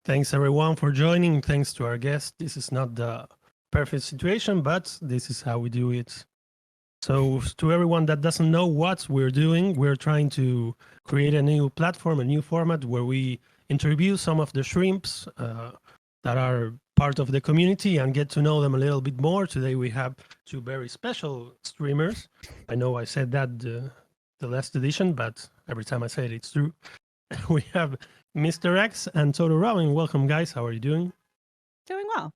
Thanks everyone for joining. Thanks to our guest. This is not the perfect situation, but this is how we do it. So to everyone that doesn't know what we're doing, we're trying to create a new platform, a new format where we interview some of the shrimps that are part of the community and get to know them a little bit more. Today we have two very special streamers. I know I said that the last edition, but every time I say it, it's true. We have Mr. X and Toto Robyn. Welcome, guys. How are you doing? Doing well.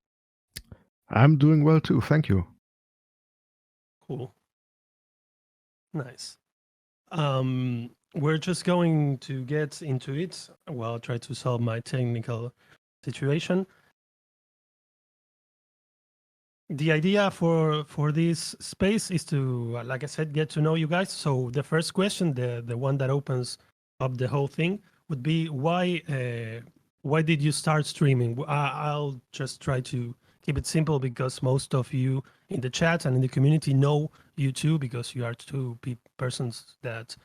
I'm doing well too. Thank you. Cool. Nice. We're just going to get into it. Well, I'll try to solve my technical situation. The idea for this space is to, like I said, get to know you guys. So the first question, the one that opens up the whole thing, would be why did you start streaming? I'll just try to keep it simple because most of you in the chat and in the community know you too, because you are two persons that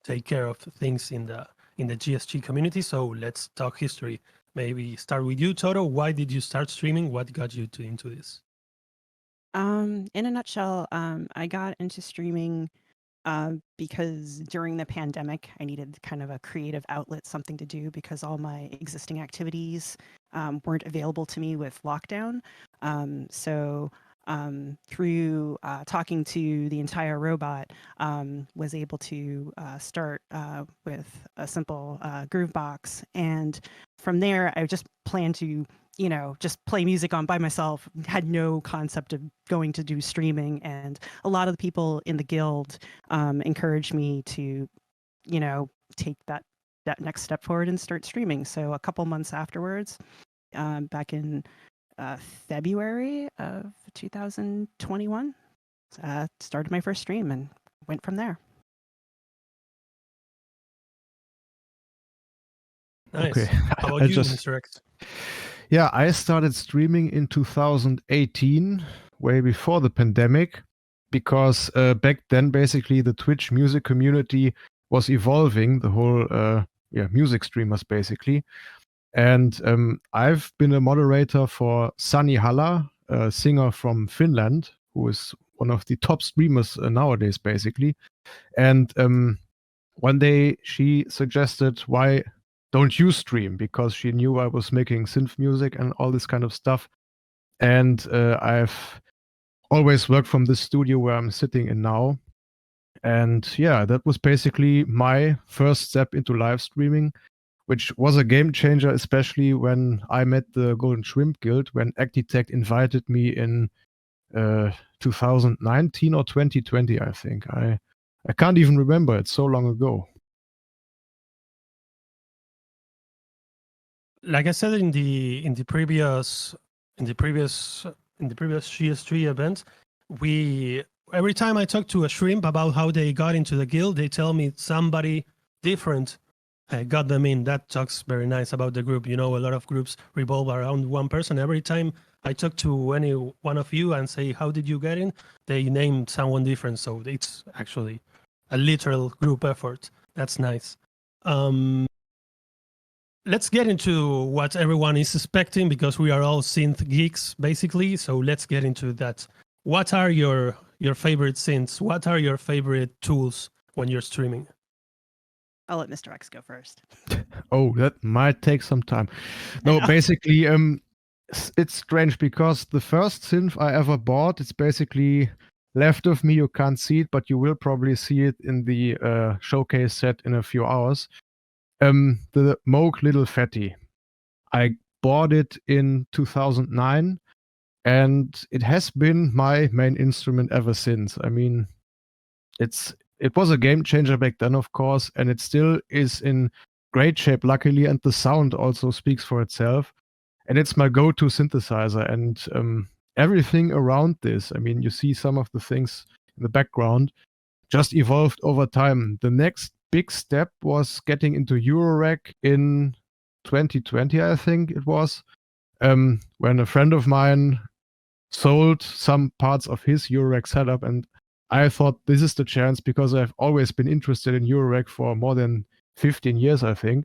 take care of things in the GSG community. So let's talk history. Maybe start with you, Toto. Why did you start streaming? What got you into this? In a nutshell, I got into streaming because during the pandemic, I needed kind of a creative outlet, something to do, because all my existing activities weren't available to me with lockdown. So through talking to the entire robot, was able to start with a simple Groovebox. And from there, I just planned to just play music on by myself, had no concept of going to do streaming. And a lot of the people in the guild encouraged me to, take that next step forward and start streaming. So a couple months afterwards, back in February of 2021, started my first stream and went from there. Nice. Okay. How about you, Mr. X? Yeah, I started streaming in 2018, way before the pandemic, because back then, basically, the Twitch music community was evolving, the whole music streamers, basically. And I've been a moderator for Sunny Halla, a singer from Finland, who is one of the top streamers nowadays, basically. And one day she suggested, why don't you stream? Because she knew I was making synth music and all this kind of stuff. And I've always worked from this studio where I'm sitting in now. And yeah, that was basically my first step into live streaming, which was a game changer, especially when I met the Golden Shrimp Guild, when Actitech invited me in 2019 or 2020, I think. I can't even remember. It's so long ago. Like I said in the previous GS3 event, every time I talk to a shrimp about how they got into the guild, they tell me somebody different got them in. That talks very nice about the group. A lot of groups revolve around one person. Every time I talk to any one of you and say, how did you get in? They name someone different. So it's actually a literal group effort. That's nice. Let's get into what everyone is expecting, because we are all synth geeks, basically. So let's get into that. What are your favorite synths? What are your favorite tools when you're streaming? I'll let Mr. X go first. Oh, that might take some time. No, basically, it's strange because the first synth I ever bought, it's basically left of me. You can't see it, but you will probably see it in the showcase set in a few hours. The Moog Little Fatty. I bought it in 2009, and it has been my main instrument ever since. I mean, it was a game changer back then, of course, and it still is in great shape, luckily, and the sound also speaks for itself. And it's my go-to synthesizer, and everything around this, I mean, you see some of the things in the background, just evolved over time. The next big step was getting into Eurorack in 2020, I think it was, when a friend of mine sold some parts of his Eurorack setup, and I thought this is the chance, because I've always been interested in Eurorack for more than 15 years, I think,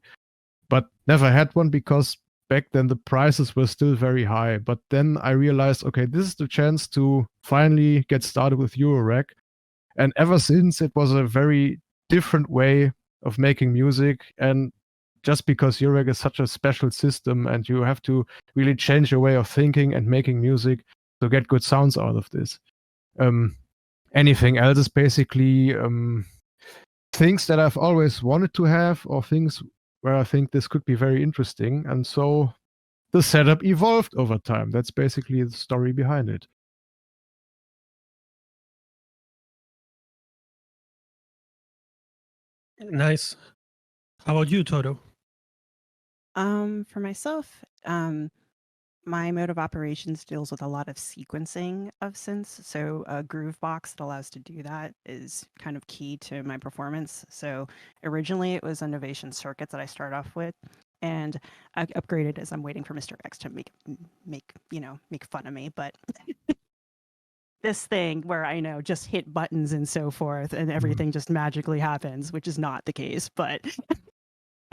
but never had one because back then the prices were still very high. But then I realized, okay, this is the chance to finally get started with Eurorack. And ever since, it was a very different way of making music. And just because Eurorack is such a special system and you have to really change your way of thinking and making music to get good sounds out of this. Anything else is basically things that I've always wanted to have, or things where I think this could be very interesting. And so the setup evolved over time. That's basically the story behind it. Nice. How about you, Toto? For myself, my mode of operations deals with a lot of sequencing of synths. So a Groovebox that allows to do that is kind of key to my performance. So originally it was Innovation Circuits that I started off with, and I upgraded as I'm waiting for Mr. X to make fun of me. But this thing where I know just hit buttons and so forth, and everything just magically happens, which is not the case. But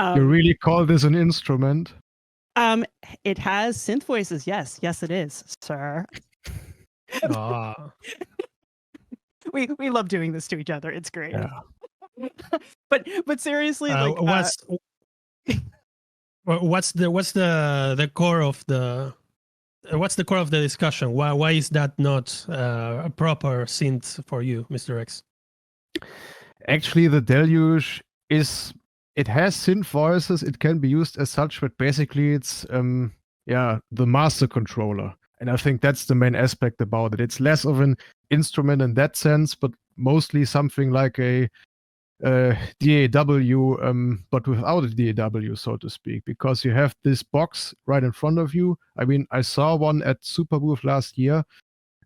you really call this an instrument? It has synth voices. Yes, it is, sir. Ah. We love doing this to each other. It's great. Yeah. but seriously, like what's the core of the discussion? Why is that not a proper synth for you, Mr. X? Actually, the Deluge it has synth voices. It can be used as such, but basically it's the master controller. And I think that's the main aspect about it. It's less of an instrument in that sense, but mostly something like a DAW, but without a DAW, so to speak, because you have this box right in front of you. I mean, I saw one at Superbooth last year,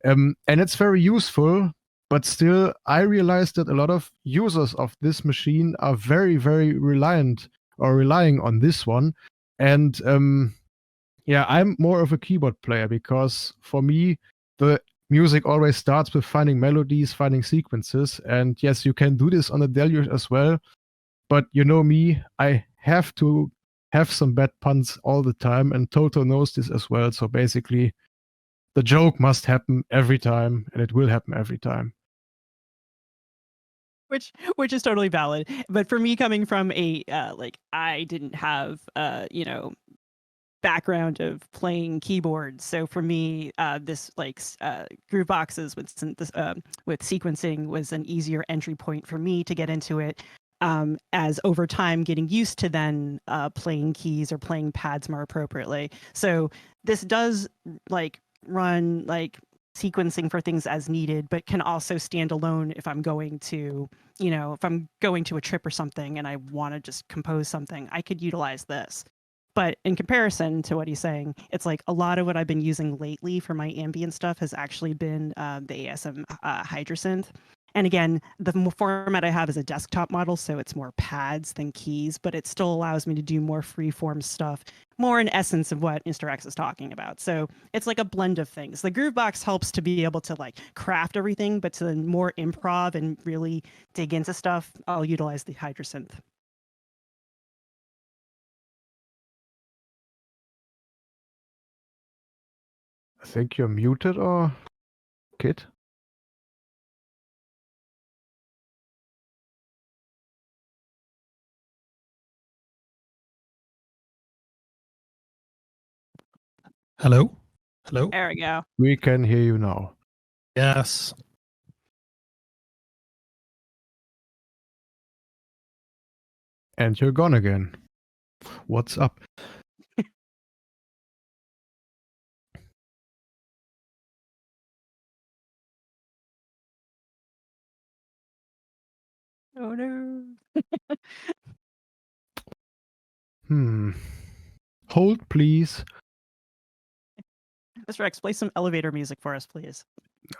and it's very useful. But still, I realized that a lot of users of this machine are very, very relying on this one. And I'm more of a keyboard player because for me, the music always starts with finding melodies, finding sequences. And yes, you can do this on a Deluge as well. But you know me, I have to have some bad puns all the time. And Toto knows this as well. So basically, the joke must happen every time, and it will happen every time. Which is totally valid. But for me, coming from a I didn't have background of playing keyboards, so for me, this groove boxes with sequencing was an easier entry point for me to get into it. As over time getting used to then playing keys or playing pads more appropriately. So this does run sequencing for things as needed, but can also stand alone if I'm going to, a trip or something and I want to just compose something, I could utilize this. But in comparison to what he's saying, it's like a lot of what I've been using lately for my ambient stuff has actually been the ASM Hydrosynth. And again, the format I have is a desktop model, so it's more pads than keys, but it still allows me to do more freeform stuff, more in essence of what Mr. X is talking about. So it's like a blend of things. The Groovebox helps to be able to craft everything, but to more improv and really dig into stuff, I'll utilize the Hydrosynth. I think you're muted, or Kit? Hello? There we go. We can hear you now. Yes. And you're gone again. What's up? Oh no. Hold, please. Mr. X, play some elevator music for us, please.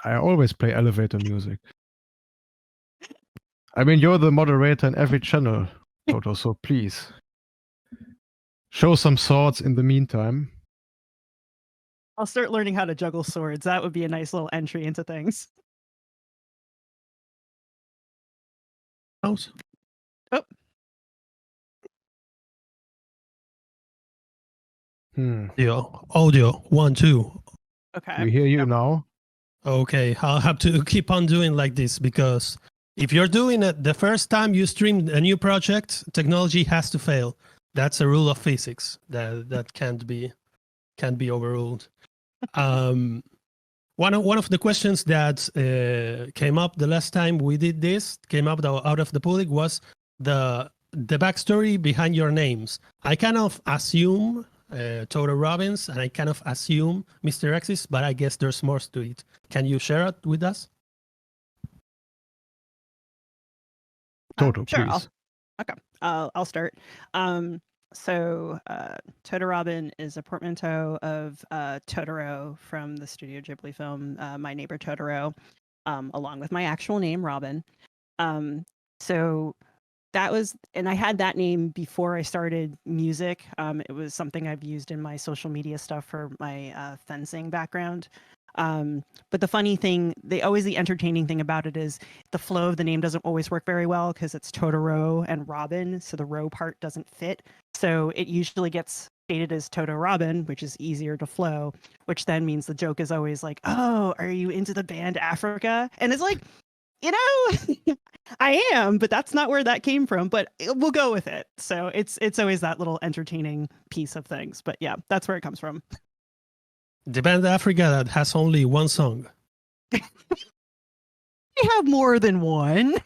I always play elevator music. I mean, you're the moderator in every channel, Toto, so please show some swords in the meantime. I'll start learning how to juggle swords. That would be a nice little entry into things. Oh. Audio 1 2. Okay. We hear you Yep. now. Okay, I'll have to keep on doing like this because if you're doing it the first time you stream a new project, technology has to fail. That's a rule of physics that can't be overruled. One of the questions that came up the last time we did this, came up out of the public, was the backstory behind your names. I kind of assume Toto Robyn, and I kind of assume Mr. X's, but I guess there's more to it. Can you share it with us? Toto, Sure. please. I'll start. So TotoRobyn is a portmanteau of Totoro from the Studio Ghibli film My Neighbor Totoro, along with my actual name, Robyn. So that was, and I had that name before I started music. It was something I've used in my social media stuff for my fencing background. But the funny thing, the entertaining thing about it is the flow of the name doesn't always work very well because it's Totoro and Robyn, so the row part doesn't fit. So it usually gets stated as Toto Robyn, which is easier to flow, which then means the joke is always like, "Oh, are you into the band Africa?" And it's like, I am, but that's not where that came from, but we'll go with it. So it's always that little entertaining piece of things. But yeah, that's where it comes from. The band Africa that has only one song. They have more than one.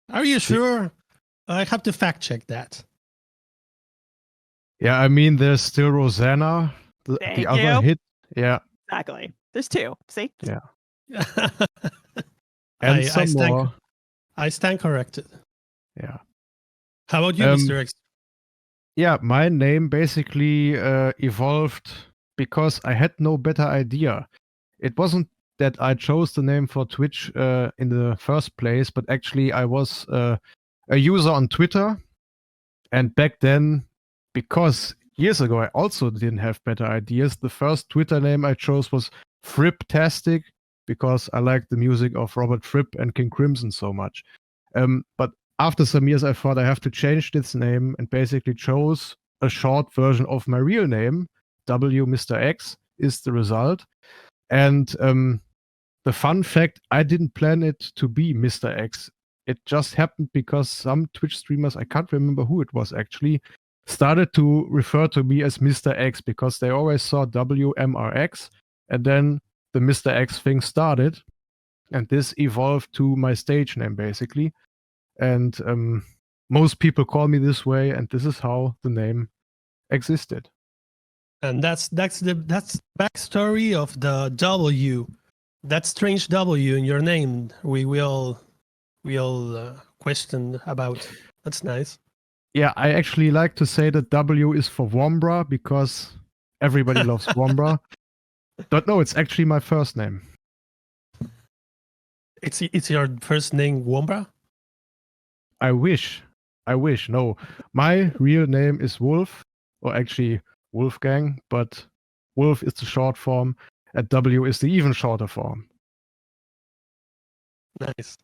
Are you sure? I have to fact check that. Yeah, I mean, there's still Rosanna, the other hit. Yeah. Exactly. There's two. See? Yeah. And some more. I stand corrected. Yeah. How about you, Mr. X? Yeah, my name basically evolved because I had no better idea. It wasn't that I chose the name for Twitch in the first place, but actually I was a user on Twitter. And back then, because years ago I also didn't have better ideas, the first Twitter name I chose was Fripptastic, because I like the music of Robert Fripp and King Crimson so much. But after some years, I thought I have to change this name and basically chose a short version of my real name. W Mr. X is the result. And the fun fact, I didn't plan it to be Mr. X. It just happened because some Twitch streamers, I can't remember who it was actually, started to refer to me as Mr. X because they always saw WMRX, and then the Mr. X thing started, and this evolved to my stage name basically. And most people call me this way, and this is how the name existed. And that's the backstory of the W, that strange W in your name. We all questioned about. That's nice. Yeah, I actually like to say that W is for Wombra because everybody loves Wombra. But no, it's actually my first name. It's your first name, Wombra? I wish. No, my real name is Wolf, or actually Wolfgang, but Wolf is the short form, and W is the even shorter form. Nice.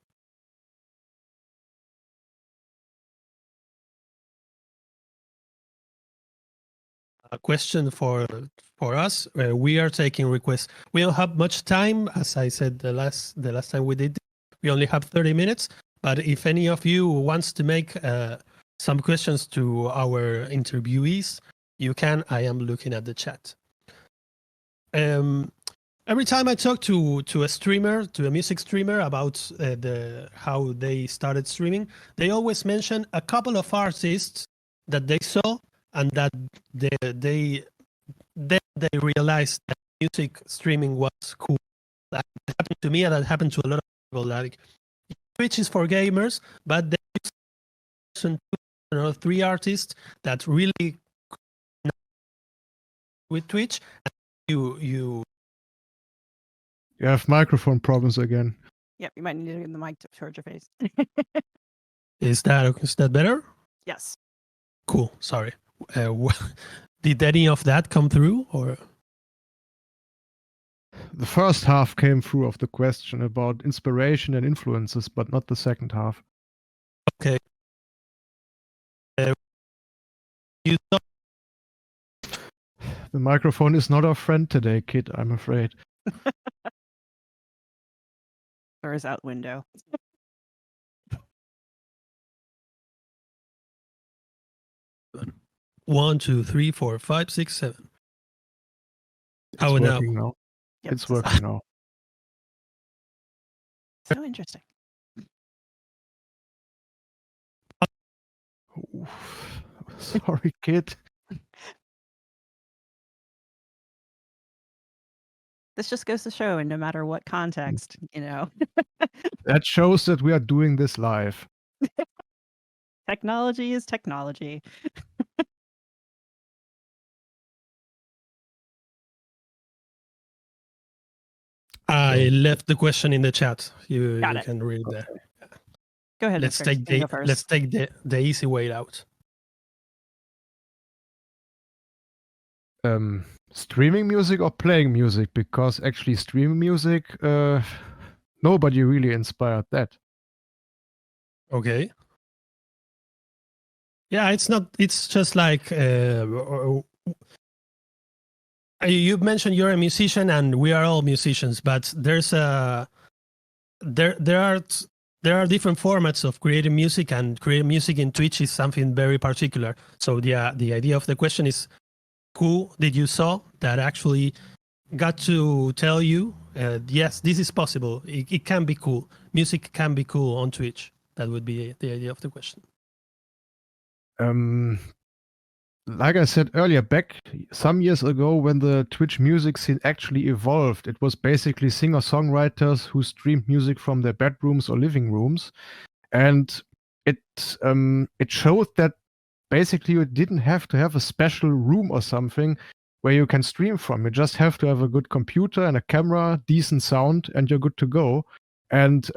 A question for us. We are taking requests. We don't have much time, as I said the last time we did. We only have 30 minutes. But if any of you wants to make some questions to our interviewees, you can. I am looking at the chat. Every time I talk to a streamer, to a music streamer, about how they started streaming, they always mention a couple of artists that they saw and that they realized that music streaming was cool. That happened to me, and that happened to a lot of people. Like, Twitch is for gamers, but they mention 2 or 3 artists that really with Twitch. You have microphone problems again. Yep, you might need to get the mic towards your face. Is that better? Yes. Cool. Sorry. Did any of that come through, or? The first half came through of the question about inspiration and influences, but not the second half. Okay. The microphone is not our friend today, kid, I'm afraid. Or is out window? 1, 2, 3, 4, 5, 6, 7. It's Oh, now. working now. Yep. It's working now. So interesting. Oof. Sorry, kid. This just goes to show, and no matter what context, That shows that we are doing this live. technology is technology. I left the question in the chat. You Got it. can read it there. Go ahead. Let's Mr. take You can go first. let's take the easy way out. Streaming music or playing music? Because actually streaming music, nobody really inspired that. Okay. Yeah, it's just like you mentioned you're a musician and we are all musicians, but there are different formats of creating music, and creating music in Twitch is something very particular. So the idea of the question is, who did you saw that actually got to tell you, yes, this is possible. It can be cool. Music can be cool on Twitch. That would be the idea of the question. Like I said earlier, back some years ago when the Twitch music scene actually evolved, it was basically singer-songwriters who streamed music from their bedrooms or living rooms. And it showed that basically you didn't have to have a special room or something where you can stream from. You just have to have a good computer and a camera, decent sound, and you're good to go. And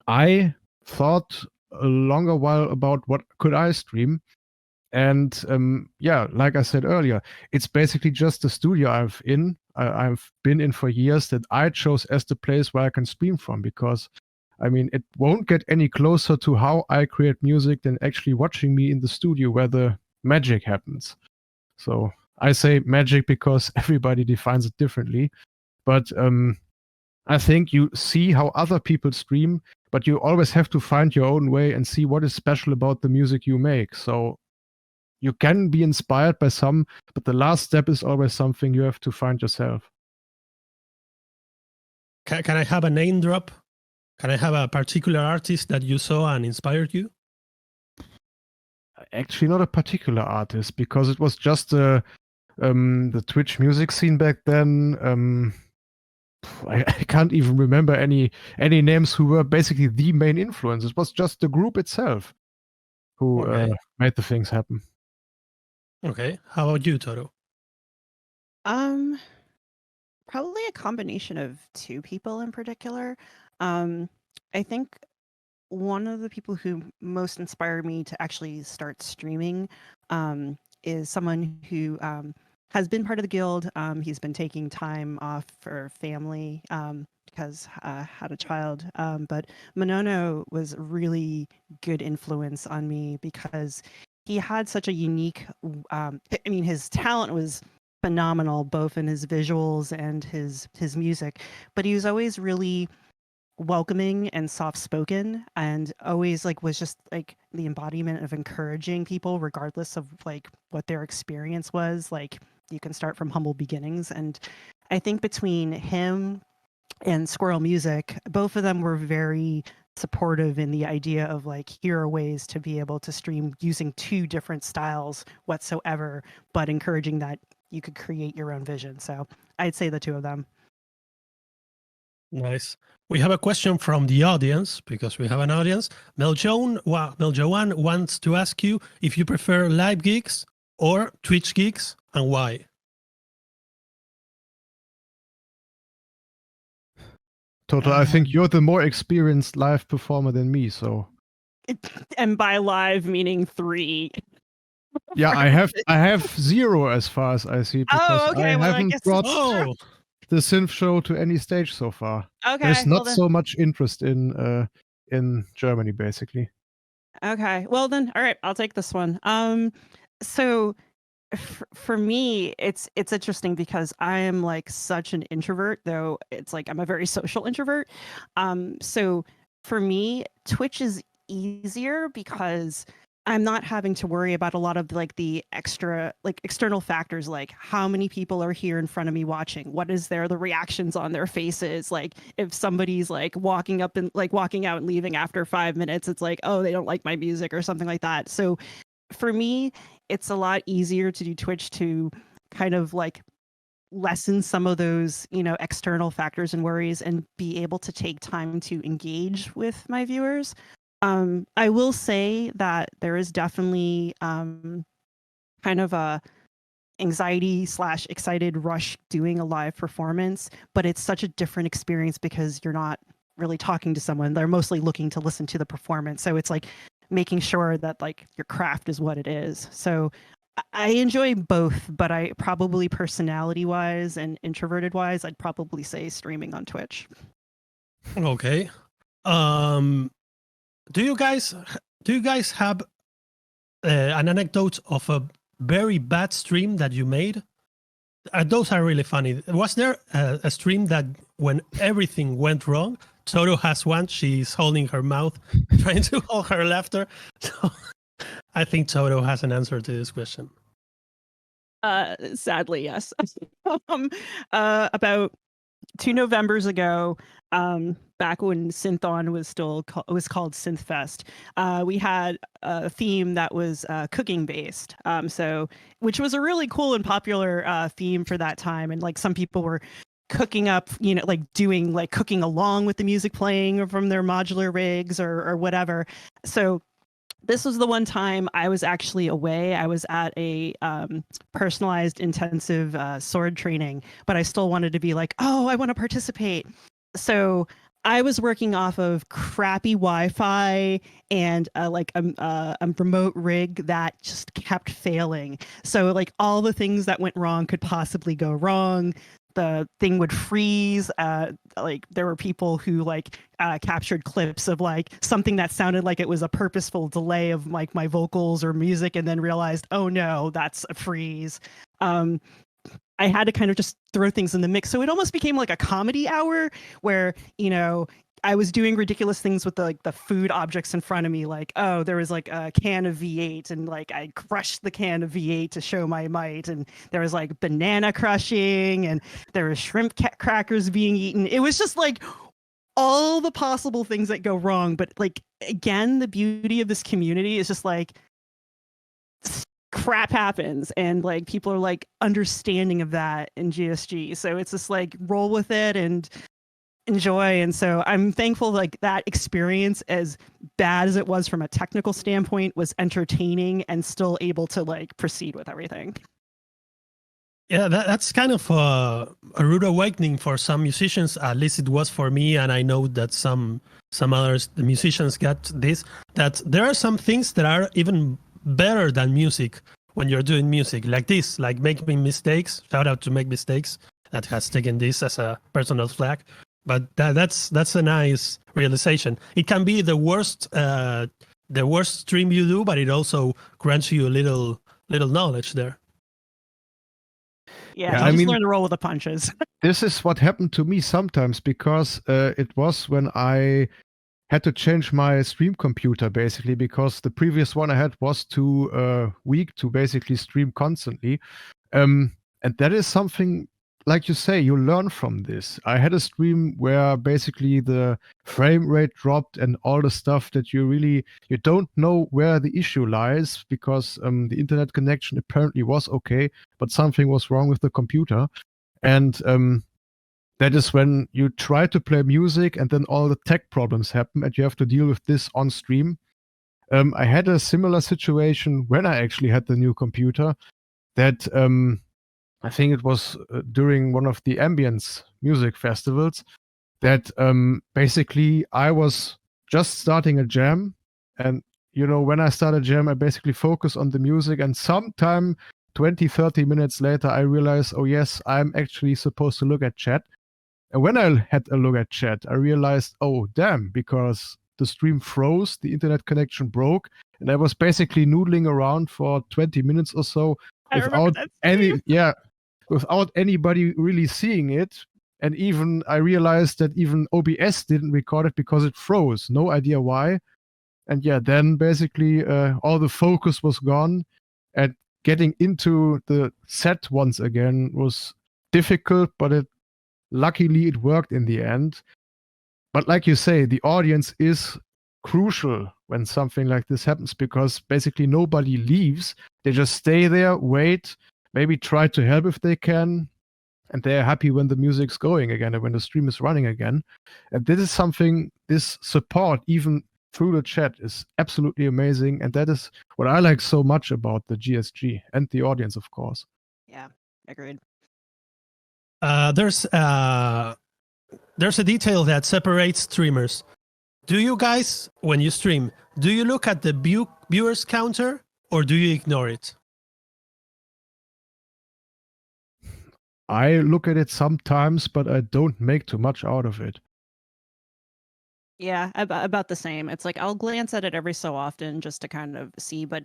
I thought a longer while about what could I stream. And like I said earlier, it's basically just the studio I've been in for years that I chose as the place where I can stream from, because I mean, it won't get any closer to how I create music than actually watching me in the studio where the magic happens. So I say magic because everybody defines it differently. But I think you see how other people stream, but you always have to find your own way and see what is special about the music you make. So you can be inspired by some, but the last step is always something you have to find yourself. Can I have a name drop? Can I have a particular artist that you saw and inspired you? Actually, not a particular artist, because it was just the Twitch music scene back then. I can't even remember any names who were basically the main influence. It was just the group itself who made the things happen. Okay. How about you, Toto? Probably a combination of two people in particular. I think one of the people who most inspired me to actually start streaming is someone who has been part of the guild. He's been taking time off for family because had a child. But Monono was a really good influence on me because he had such a unique, his talent was phenomenal, both in his visuals and his music, but he was always really welcoming and soft-spoken, and always was just the embodiment of encouraging people regardless of what their experience was. You can start from humble beginnings, and I think between him and Squirrel Music, both of them were very supportive in the idea of here are ways to be able to stream using two different styles whatsoever, but encouraging that you could create your own vision. So I'd say the two of them. Nice. We have a question from the audience, because we have an audience. Meljoan wants to ask you if you prefer live gigs or Twitch gigs, and why. Toto, I think you're the more experienced live performer than me, so. And by live meaning 3. Yeah, I have 0 as far as I see, because I haven't brought the synth show to any stage so far. Okay, there's not so much interest in Germany, basically. Okay, well then, all right, I'll take this one. So for me, it's interesting because I am like such an introvert, though it's like I'm a very social introvert. So for me, Twitch is easier because I'm not having to worry about a lot of like the extra like external factors, like how many people are here in front of me watching, what is the reactions on their faces, like if somebody's like walking up and like walking out and leaving after 5 minutes, it's like, oh, they don't like my music or something like that. So for me, it's a lot easier to do Twitch to kind of like lessen some of those, external factors and worries and be able to take time to engage with my viewers. I will say that there is definitely kind of a anxiety/excited rush doing a live performance, but it's such a different experience because you're not really talking to someone. They're mostly looking to listen to the performance. So it's like making sure that like your craft is what it is. So I enjoy both, but I probably personality-wise and introverted-wise, I'd probably say streaming on Twitch. Okay. Do you guys have an anecdote of a very bad stream that you made? Those are really funny. Was there a stream that when everything went wrong? Toto has one. She's holding her mouth, trying to hold her laughter. So I think Toto has an answer to this question. Sadly, yes. About 2 Novembers ago, back when Synthon was called Synthfest, we had a theme that was cooking based. So which was a really cool and popular theme for that time, and like some people were cooking up, like doing like cooking along with the music playing from their modular rigs or whatever. So this was the one time I was actually away. I was at a personalized intensive sword training, but I still wanted to be like, oh, I want to participate. So I was working off of crappy Wi-Fi and like a remote rig that just kept failing. So like all the things that went wrong could possibly go wrong. The thing would freeze. Like there were people who like captured clips of like something that sounded like it was a purposeful delay of like my vocals or music, and then realized, oh no, that's a freeze. I had to kind of just throw things in the mix. So it almost became like a comedy hour where, I was doing ridiculous things with the food objects in front of me. Like, oh, there was like a can of V8 and like I crushed the can of V8 to show my might. And there was like banana crushing and there was shrimp crackers being eaten. It was just like all the possible things that go wrong. But like, again, the beauty of this community is just like crap happens and like people are like understanding of that in GSG. So it's just like roll with it and enjoy. And so I'm thankful like that experience, as bad as it was from a technical standpoint, was entertaining and still able to like proceed with everything. Yeah, that's kind of a rude awakening for some musicians. At least it was for me, and I know that some others, the musicians, got this. That there are some things that are even better than music when you're doing music, like this, like making mistakes. Shout out to Make Mistakes that has taken this as a personal flag. But that's a nice realization. It can be the worst stream you do, but it also grants you a little knowledge there. Yeah, I mean, learn to roll with the punches. This is what happened to me sometimes because it was when I had to change my stream computer, basically, because the previous one I had was too weak to basically stream constantly. And that is something, like you say, you learn from this. I had a stream where basically the frame rate dropped and all the stuff that you don't know where the issue lies, because the internet connection apparently was okay, but something was wrong with the computer. And that is when you try to play music and then all the tech problems happen and you have to deal with this on stream. I had a similar situation when I actually had the new computer that I think it was during one of the ambience music festivals that basically I was just starting a jam. And, when I start a jam, I basically focus on the music, and sometime 20, 30 minutes later, I realize, oh yes, I'm actually supposed to look at chat. And when I had a look at chat, I realized, oh damn, because the stream froze, the internet connection broke, and I was basically noodling around for 20 minutes or so I remember that stream. without anybody really seeing it. And even I realized that even OBS didn't record it because it froze. No idea why. And yeah, then basically all the focus was gone, and getting into the set once again was difficult, but luckily it worked in the end. But like you say, the audience is crucial when something like this happens, because basically nobody leaves. They just stay there, wait, maybe try to help if they can, and they're happy when the music's going again and when the stream is running again. And this is something, this support, even through the chat, is absolutely amazing. And that is what I like so much about the GSG and the audience, of course. Yeah, agreed. There's a detail that separates streamers. Do you guys, when you stream, do you look at the viewers counter or do you ignore it? I look at it sometimes, but I don't make too much out of it. Yeah, about the same. It's like I'll glance at it every so often just to kind of see, but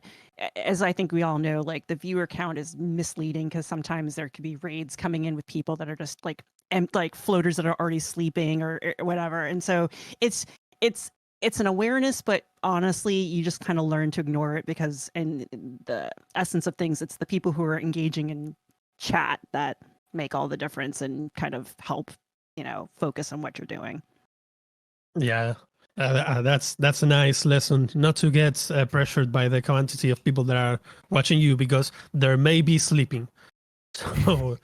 as I think we all know, like the viewer count is misleading because sometimes there could be raids coming in with people that are just like floaters that are already sleeping or whatever. And so it's an awareness, but honestly, you just kind of learn to ignore it because in the essence of things, it's the people who are engaging in chat that make all the difference and kind of help, focus on what you're doing. Yeah, that's a nice lesson, not to get pressured by the quantity of people that are watching you, because there may be sleeping. So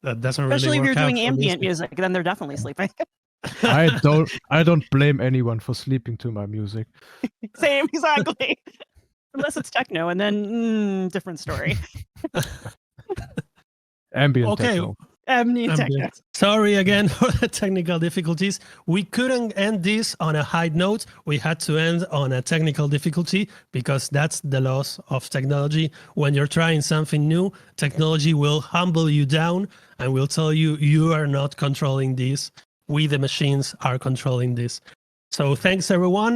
that doesn't Especially really if work you're out doing ambient music, then they're definitely sleeping. I don't blame anyone for sleeping to my music. Same, exactly. Unless it's techno, and then different story. Ambient Okay. techno. Techno. Sorry again for the technical difficulties. We couldn't end this on a high note. We had to end on a technical difficulty because that's the loss of technology. When you're trying something new, technology will humble you down and will tell you you are not controlling this. We, the machines, are controlling this. So thanks, everyone.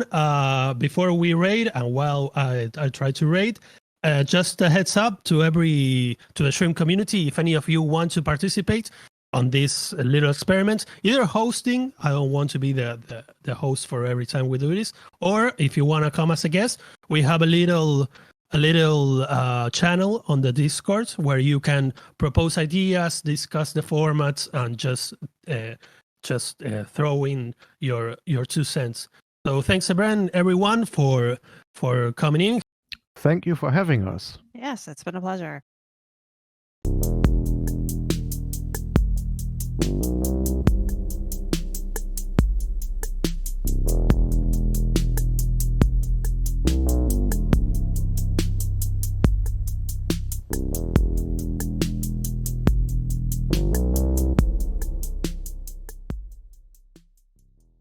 Before we raid, and while I try to raid, just a heads up to the stream community, if any of you want to participate on this little experiment, either hosting, I don't want to be the host for every time we do this, or if you want to come as a guest, we have a little channel on the Discord where you can propose ideas, discuss the formats, and just throw in your 2 cents. So thanks again, everyone, for coming in. Thank you for having us. Yes, it's been a pleasure.